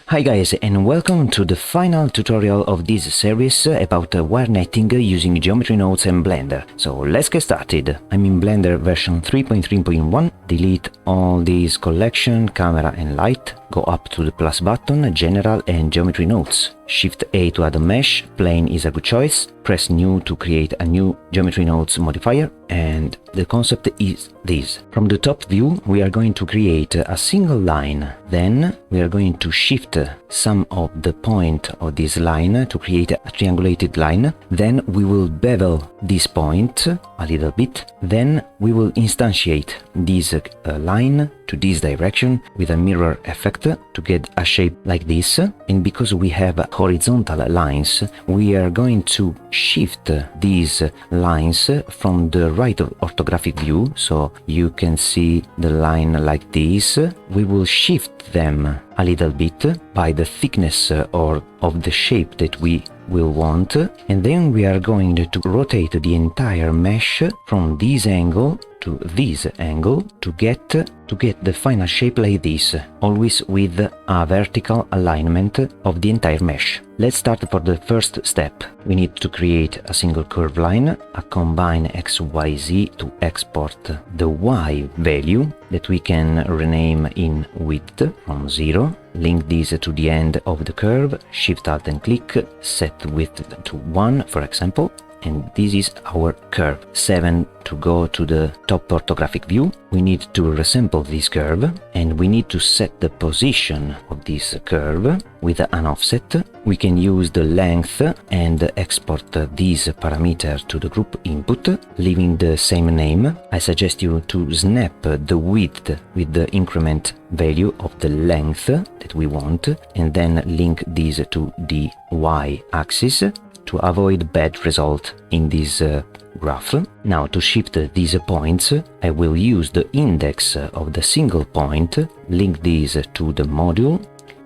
Hi guys, and welcome to the final tutorial of this series about wire netting using geometry nodes and Blender. So let's get started. I'm in Blender version 3.3.1. Delete all these collection, camera and light. Go up to the plus button, general and geometry nodes. Shift A to add a mesh, plane is a good choice. Press new to create a new geometry nodes modifier, and the concept is this. From the top view, we are going to create a single line. Then we are going to shift some of the point of this line to create a triangulated line. Then we will bevel this point a little bit. Then we will instantiate this line to this direction with a mirror effect to get a shape like this. And because we have horizontal lines, we are going to shift these lines from the right orthographic view, so you can see the line like this. We will shift them a little bit by the thickness or of the shape that we will want, and then we are going to rotate the entire mesh from this angle to this angle to get the final shape like this, always with a vertical alignment of the entire mesh. Let's start for the first step. We need to create a single curve line, a combine XYZ to export the Y value that we can rename in width from 0. Link this to the end of the curve, Shift Alt and click, set width to 1 for example. And this is our curve. 7 to go to the top orthographic view. We need to resample this curve and we need to set the position of this curve with an offset. We can use the length and export this parameter to the group input, leaving the same name. I suggest you to snap the width with the increment value of the length that we want, and then link this to the y-axis to avoid bad result in this graph. Now to shift these points, I will use the index of the single point, link this to the module,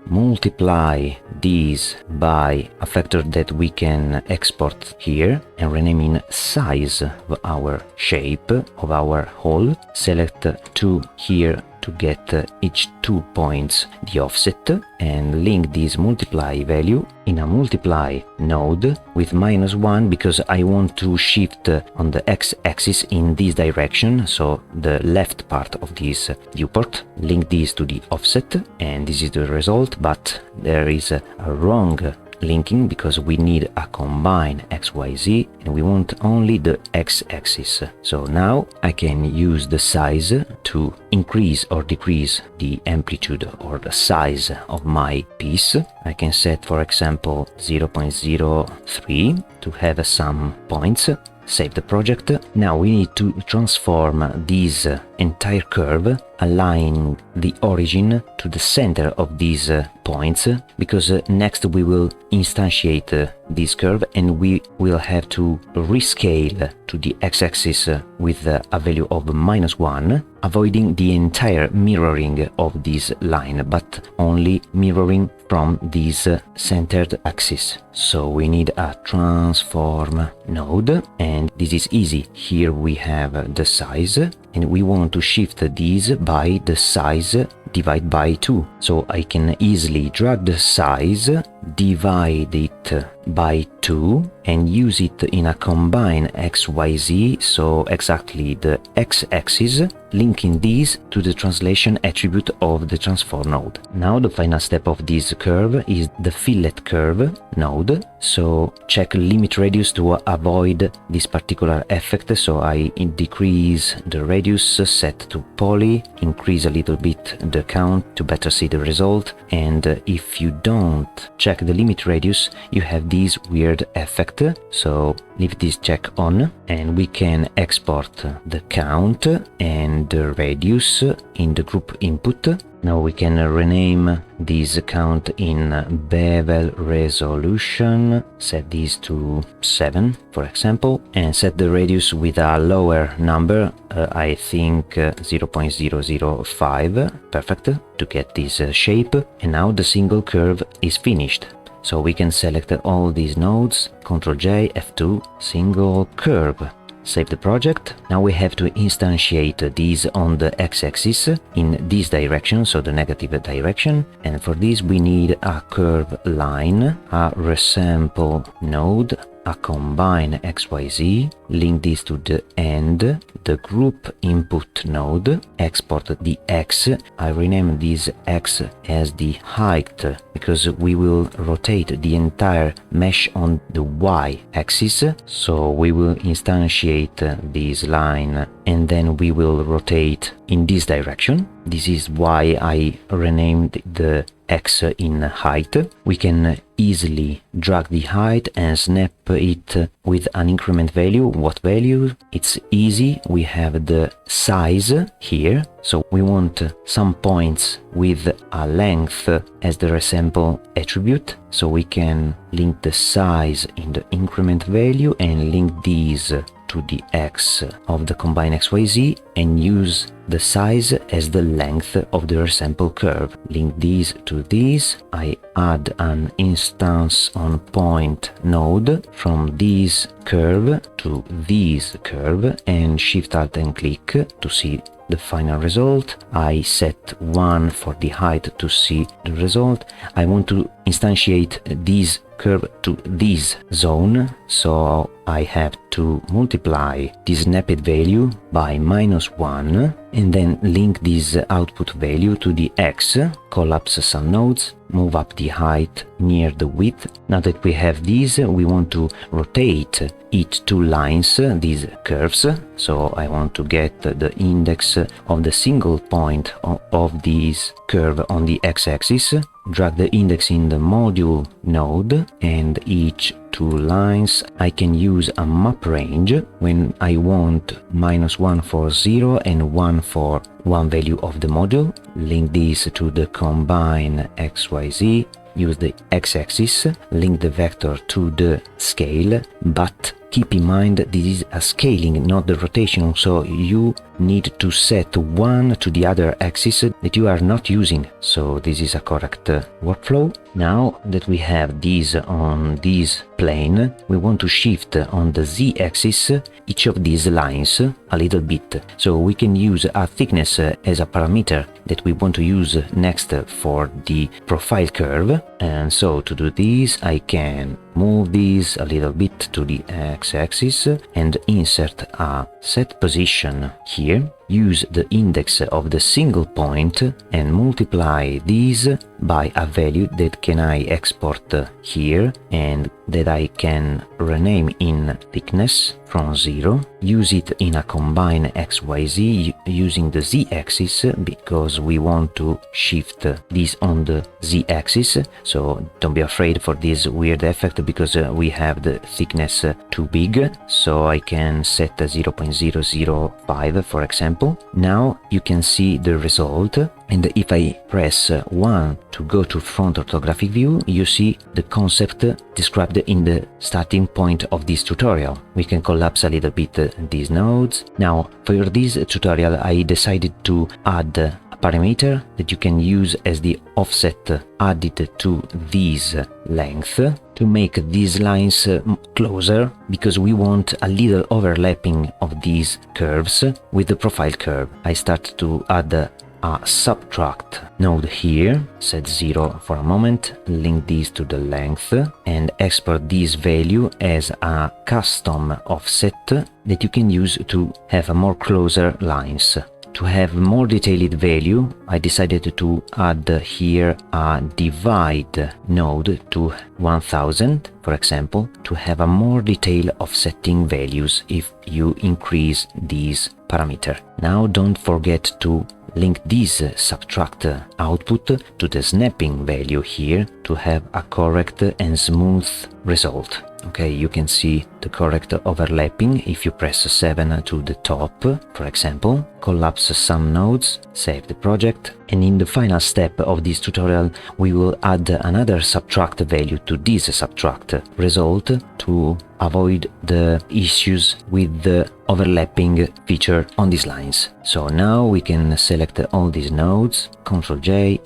multiply this by a factor that we can export here and rename in size of our shape of our hole. Select 2 here to get each 2 points the offset, and link this multiply value in a multiply node with -1 because I want to shift on the x-axis in this direction, so the left part of this viewport. Link this to the offset, and this is the result, but there is a wrong linking because we need a combine XYZ and we want only the x-axis. So now I can use the size to increase or decrease the amplitude or the size of my piece. I can set, for example, 0.03 to have some points. Save the project. Now we need to transform this entire curve, align the origin to the center of these points, because next we will instantiate this curve and we will have to rescale to the x-axis with a value of -1, avoiding the entire mirroring of this line, but only mirroring from this centered axis. So we need a transform node, and this is easy. Here we have the size and we want to shift this by the size divided by 2. So I can easily drag the size, divide it by 2 and use it in a combine XYZ, so exactly the x-axis, linking these to the translation attribute of the transform node. Now the final step of this curve is the fillet curve node, so check limit radius to avoid this particular effect. So I decrease the radius, set to poly, increase a little bit the count to better see the result, and if you don't check the limit radius you have this weird effect, so leave this check on and we can export the count and the radius in the group input. Now we can rename this count in bevel resolution, set this to 7 for example, and set the radius with a lower number, I think 0.005, perfect, to get this shape. And now the single curve is finished. So we can select all these nodes, Ctrl J, F2, single curve. save the project. Now we have to instantiate these on the x-axis in this direction, so the negative direction, and for this we need a curve line, a resample node, a combine XYZ, link this to the end, the group input node, export the X. I rename this X as the height because we will rotate the entire mesh on the Y axis. So we will instantiate this line and then we will rotate in this direction. This is why I renamed the X in height. We can easily drag the height and snap it with an increment value. What value? It's easy. We have the size here. So we want some points with a length as the resample attribute. So we can link the size in the increment value and link these to the X of the combine XYZ and use the size as the length of the resample curve. Link these to these. I add an instance on point node from this curve to this curve and Shift Alt and click to see the final result. I set 1 for the height to see the result. I want to instantiate this curve to this zone, so I have to multiply this snapped value by -1 and then link this output value to the X, collapse some nodes, move up the height near the width. Now that we have these, we want to rotate each two lines, these curves. So I want to get the index of the single point of this curve on the x-axis, drag the index in the module node, and each two lines I can use a map range when I want -1 for 0 and 1 for one value of the module. Link this to the combine XYZ, use the x-axis, link the vector to the scale, but keep in mind this is a scaling, not the rotation, so you need to set one to the other axis that you are not using. So this is a correct workflow. Now that we have this on this plane, we want to shift on the z-axis each of these lines a little bit. So we can use a thickness as a parameter that we want to use next for the profile curve. And so to do this, I can move this a little bit to the x-axis and insert a set position here. Use the index of the single point and multiply this by a value that can I export here and that I can rename in thickness from 0. Use it in a combine XYZ using the z-axis because we want to shift this on the z-axis. So don't be afraid for this weird effect because we have the thickness too big. So I can set 0.005 for example. Now you can see the result, and if I press 1 to go to front orthographic view, you see the concept described in the starting point of this tutorial. We can collapse a little bit these nodes. Now for this tutorial I decided to add a parameter that you can use as the offset added to this length to make these lines closer, because we want a little overlapping of these curves with the profile curve. I start to add a subtract node here, set 0 for a moment, link this to the length and export this value as a custom offset that you can use to have a more closer lines. To have more detailed value, I decided to add here a divide node to 1000, for example, to have a more detail of setting values if you increase this parameter. Now don't forget to link this subtract output to the snapping value here to have a correct and smooth result. Okay, you can see the correct overlapping if you press 7 to the top, for example. Collapse some nodes, save the project, and in the final step of this tutorial we will add another subtract value to this subtract result to avoid the issues with the overlapping feature on these lines. So now we can select all these nodes, Ctrl J,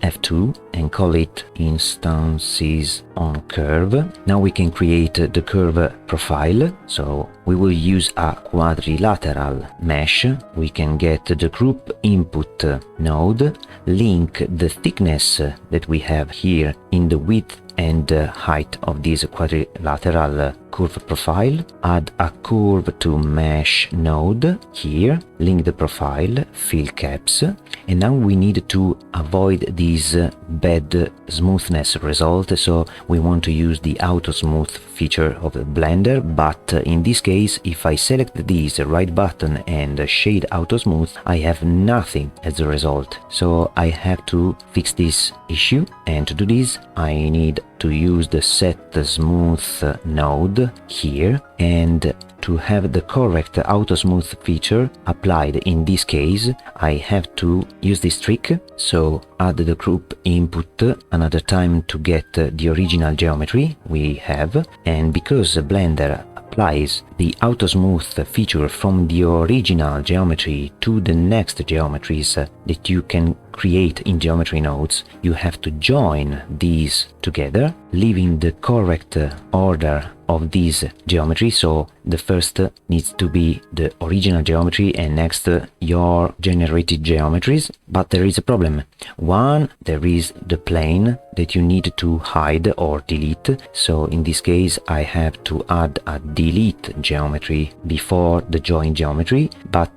F2 and call it instances on curve. Now we can create the curve profile. So we will use a quadrilateral mesh. We can get the group input node, link the thickness that we have here in the width and height of this quadrilateral curve profile, add a curve to mesh node here, link the profile, fill caps, and now we need to avoid this bad smoothness result, so we want to use the auto smooth feature of the Blender, but in this case if I select this right button and shade auto smooth, I have nothing as a result. So I have to fix this issue, and to do this I need to use the set smooth node here, and to have the correct auto smooth feature applied in this case I have to use this trick. So add the group input another time to get the original geometry we have, and because Blender applies the auto smooth feature from the original geometry to the next geometries that you can create in geometry nodes, you have to join these together, leaving the correct order of this geometry. So the first needs to be the original geometry and next your generated geometries. But there is a problem. One, there is the plane that you need to hide or delete. So in this case I have to add a delete geometry before the join geometry, but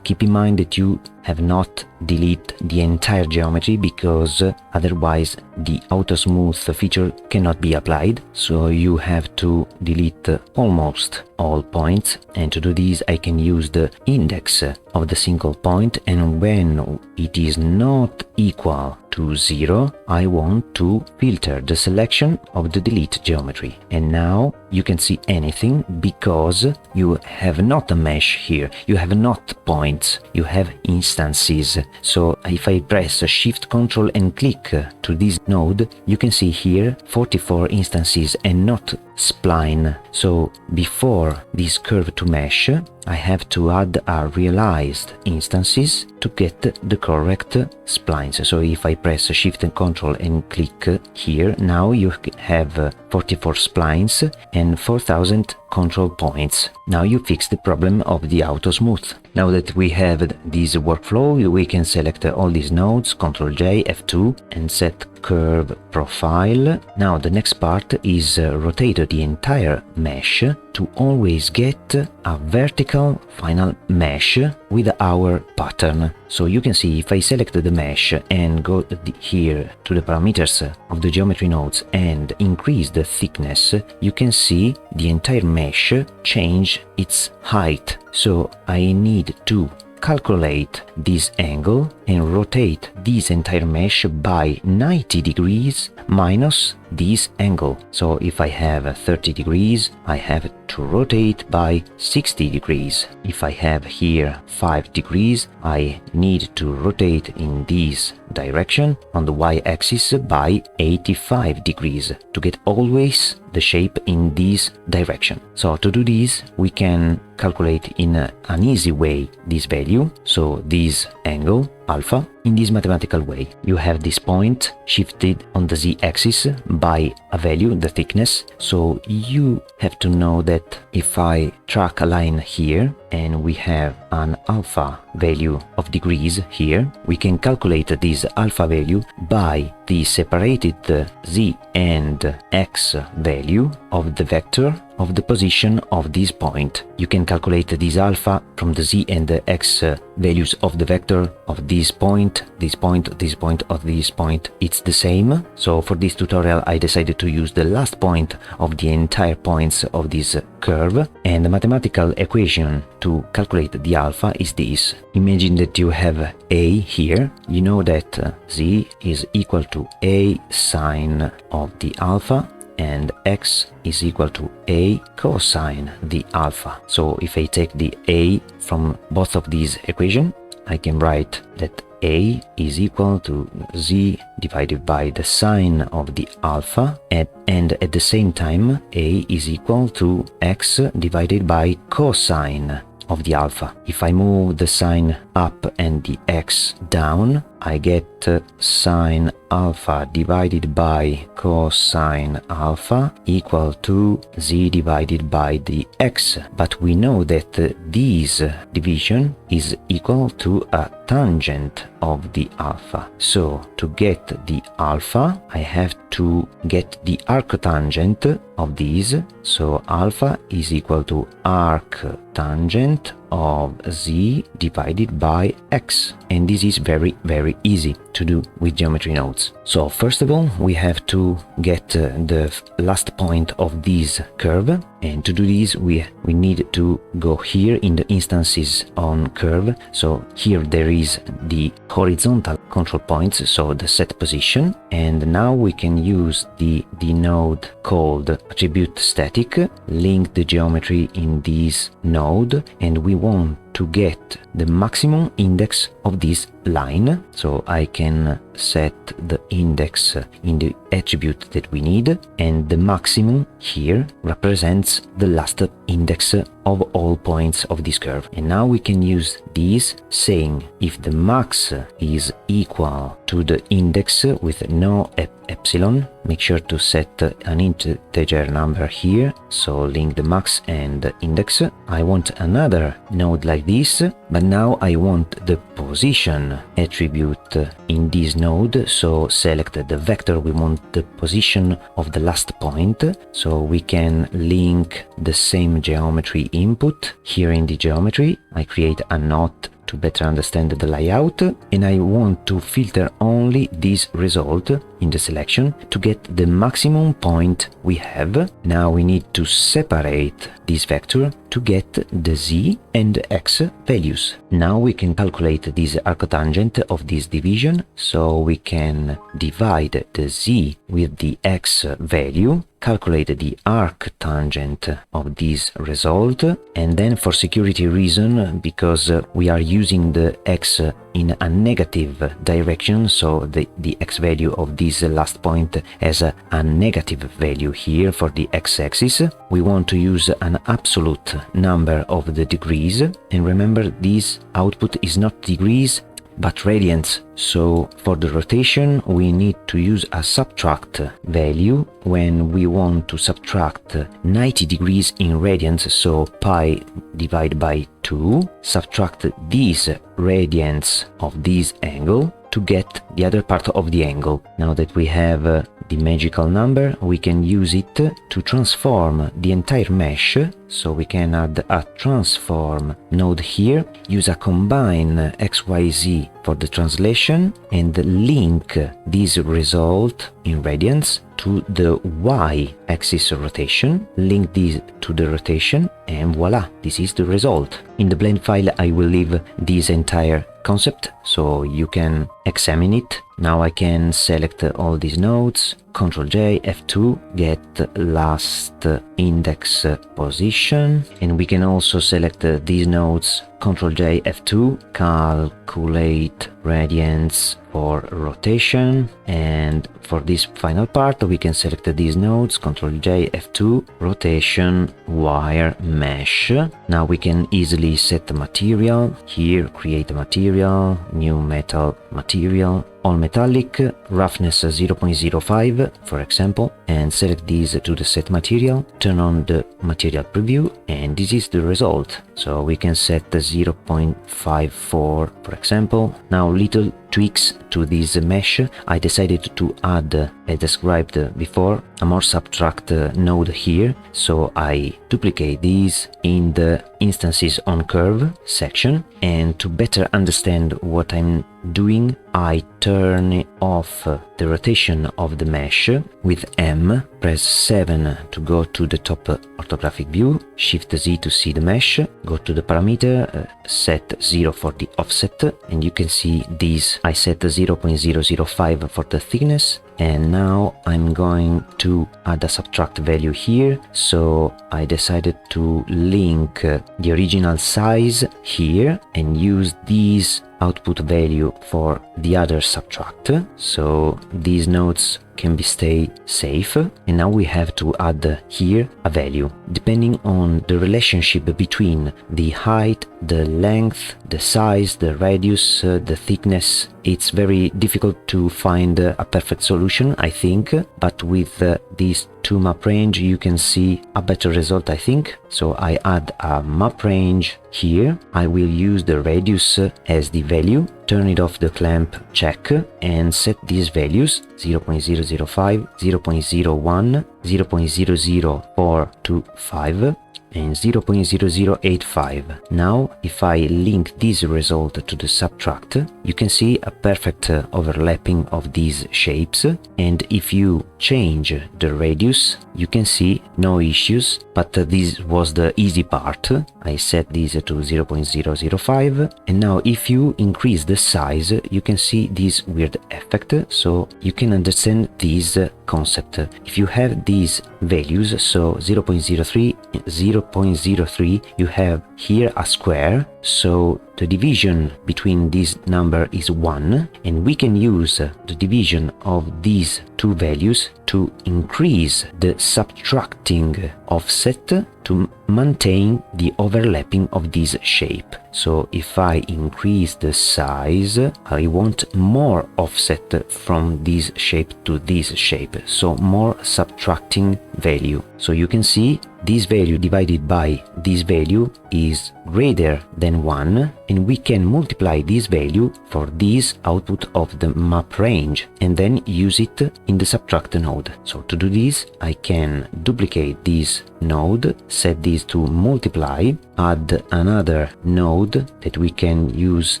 keep in mind that you have not delete the entire geometry, because otherwise the auto smooth feature cannot be applied. So you have to delete almost all points, and to do this I can use the index of the single point, and when it is not equal to 0 I want to filter the selection of the delete geometry. And now you can see anything because you have not a mesh here, you have not points, you have instances. So if I press Shift Ctrl and click to this node, you can see here 44 instances and not spline. So before this curve to mesh I have to add a realized instances to get the correct splines. So if I press Shift and Ctrl and click here, now you have 44 splines and 4000 control points. Now you fix the problem of the auto smooth. Now that we have this workflow, we can select all these nodes, Ctrl J, F2, and set curve profile. Now the next part is rotate the entire mesh to always get a vertical final mesh with our pattern. So you can see if I select the mesh and go here to the parameters of the geometry nodes and increase the thickness, you can see the entire mesh change its height. So I need to calculate this angle and rotate this entire mesh by 90 degrees minus this angle. So if I have 30 degrees, I have to rotate by 60 degrees. If I have here 5 degrees, I need to rotate in this direction on the y-axis by 85 degrees to get always the shape in this direction. So to do this, we can calculate in an easy way this value, so this angle alpha, in this mathematical way. You have this point shifted on the z-axis by a value, the thickness, so you have to know that if I track a line here and we have an alpha value of degrees here, we can calculate this alpha value by the separated z and x value of the vector of the position of this point. You can calculate this alpha from the z and the x values of the vector of this point, this point, this point, of this point. It's the same. So for this tutorial I decided to use the last point of the entire points of this curve, and the mathematical equation to calculate the alpha is this. Imagine that you have a here. You know that z is equal to a sine of the alpha and x is equal to a cosine the alpha. So if I take the a from both of these equations, I can write that a is equal to z divided by the sine of the alpha, and at the same time a is equal to x divided by cosine of the alpha. If I move the sine up and the x down, I get sine alpha divided by cosine alpha equal to z divided by the x. But we know that this division is equal to a tangent of the alpha. So to get the alpha, I have to get the arctangent of this. So alpha is equal to arctangent of z divided by x. And this is very easy to do with geometry nodes. So first of all, we have to get the last point of this curve. And to do this, we need to go here in the instances on curve. So here there is the horizontal control points, so the set position. And now we can use the node called attribute static, link the geometry in this node, and we want to get the maximum index of this line. So I can set the index in the attribute that we need, and the maximum here represents the last index of all points of this curve. And now we can use this saying if the max is equal to the index with no epsilon, make sure to set an integer number here, so link the max and the index. I want another node like this, but now I want the position attribute in this node, so select the vector we want the position of the last point, so we can link the same geometry input. Here in the geometry I create a knot to better understand the layout, and I want to filter only this result in the selection to get the maximum point we have. Now we need to separate this vector to get the z and x values. Now we can calculate this arctangent of this division, so we can divide the z with the x value, calculate the arctangent of this result, and then for security reason, because we are using the x in a negative direction, so the x value of this last point has a negative value here for the x-axis, we want to use an absolute number of the degrees, and remember this output is not degrees but radians. So for the rotation we need to use a subtract value when we want to subtract 90 degrees in radians, so pi divided by 2, subtract these radians of this angle to get the other part of the angle. Now that we have the magical number, we can use it to transform the entire mesh, so we can add a transform node here, use a combine XYZ for the translation, and link this result in radians to the y-axis rotation, link this to the rotation, and voila, this is the result. In the blend file I will leave this entire concept so you can examine it. Now I can select all these nodes, Ctrl J, F2, get last index position, and we can also select these nodes, Ctrl J, F2, calculate radians for rotation, and for this final part we can select these nodes, Ctrl J, F2, rotation, wire mesh. Now we can easily set the material, here create a material, new metal material, all metallic, roughness 0.05 for example, and select these to the set material, turn on the material preview, and this is the result. So we can set the 0.54 for example. Now little tweaks to this mesh. I decided to add, as described before, a more subtract node here, so I duplicate these in the instances on curve section, and to better understand what I'm doing, I turn off the rotation of the mesh with M, press 7 to go to the top orthographic view, Shift Z to see the mesh, go to the parameter, set 0 for the offset, and you can see these. I set 0.005 for the thickness, and now I'm going to add a subtract value here, so I decided to link the original size here and use these output value for the other subtract, so these nodes can be stay safe. And now we have to add here a value depending on the relationship between the height, the length, the size, the radius, the thickness. It's very difficult to find a perfect solution, I think, but with these two map range you can see a better result, I think. So I add a map range here. I will use the radius as the value, turn it off the clamp, check, and set these values 0.005, 0.01, 0.00425 and 0.0085. Now if I link this result to the subtract, you can see a perfect overlapping of these shapes, and if you change the radius you can see no issues, but this was the easy part. I set this to 0.005, and now if you increase the size you can see this weird effect, so you can understand this concept. If you have these values, so 0.03, 0.03, you have here a square, so the division between this number is 1, and we can use the division of these two values to increase the subtracting offset to maintain the overlapping of this shape. So if I increase the size, I want more offset from this shape to this shape, so more subtracting value. So you can see this value divided by this value is greater than 1, and we can multiply this value for this output of the map range and then use it in the subtract node. So to do this, I can duplicate this node, set this to multiply, add another node that we can use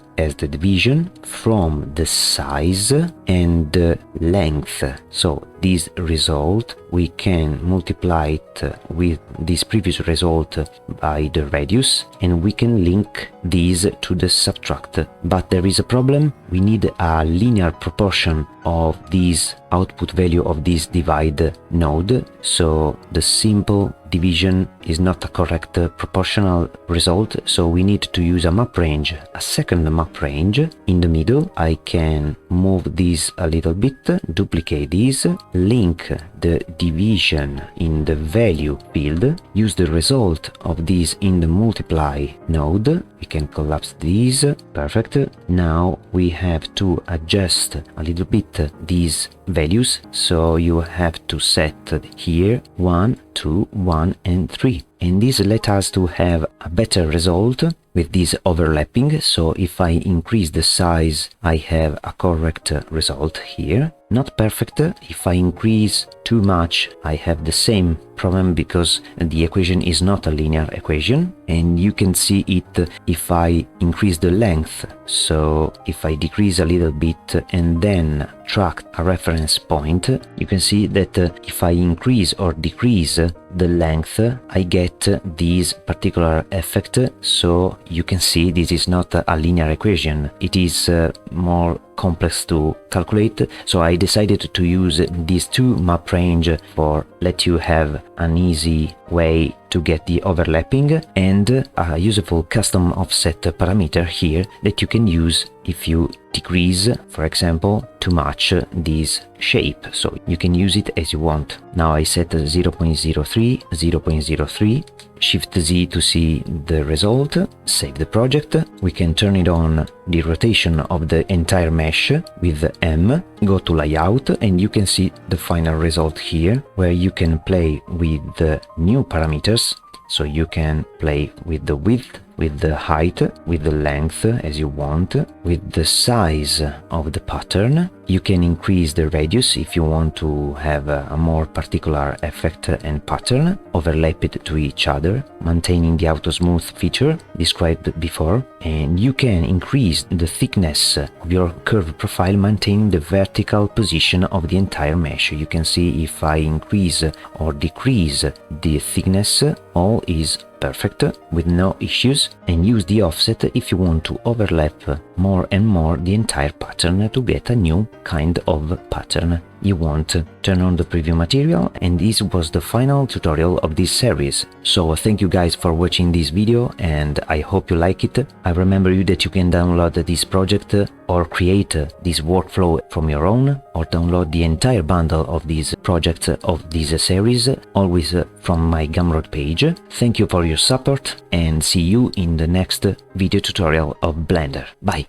as the division from the size and the length. So this result we can multiply it with this previous result by the radius, and we can link these to the subtract. But there is a problem. We need a linear proportion of this output value of this divide node, so the simple division is not a correct proportional result, so we need to use a map range, a second map range. In the middle I can move this a little bit, duplicate this, link the division in the value field, use the result of this in the multiply node. We can collapse these, perfect. Now we have to adjust a little bit these values, so you have to set here 1, 2, 1 and 3, and this let us to have a better result with this overlapping. So if I increase the size I have a correct result here. Not perfect. If I increase too much I have the same problem because the equation is not a linear equation, and you can see it if I increase the length. So if I decrease a little bit and then track a reference point, you can see that if I increase or decrease the length I get this particular effect. So you can see this is not a linear equation, it is more complex to calculate. So I decided to use these two map range for let you have an easy way to get the overlapping, and a useful custom offset parameter here that you can use if you decrease, for example, too much this shape. So you can use it as you want. Now I set 0.03, 0.03, Shift Z to see the result, save the project. We can turn it on the rotation of the entire mesh with M, go to layout, and you can see the final result here, where you can play with the new parameters. So you can play with the width, with the height, with the length as you want, with the size of the pattern. You can increase the radius if you want to have a more particular effect and pattern, overlap it to each other, maintaining the auto smooth feature described before. And you can increase the thickness of your curve profile, maintaining the vertical position of the entire mesh. You can see if I increase or decrease the thickness, all is perfect with no issues, and use the offset if you want to overlap more and more the entire pattern to get a new kind of pattern. you want, turn on the preview material, and this was the final tutorial of this series. So thank you guys for watching this video and I hope you like it. I remember you that you can download this project or create this workflow from your own, or download the entire bundle of these projects of this series, always from my Gumroad page. Thank you for your support and see you in the next video tutorial of Blender. Bye!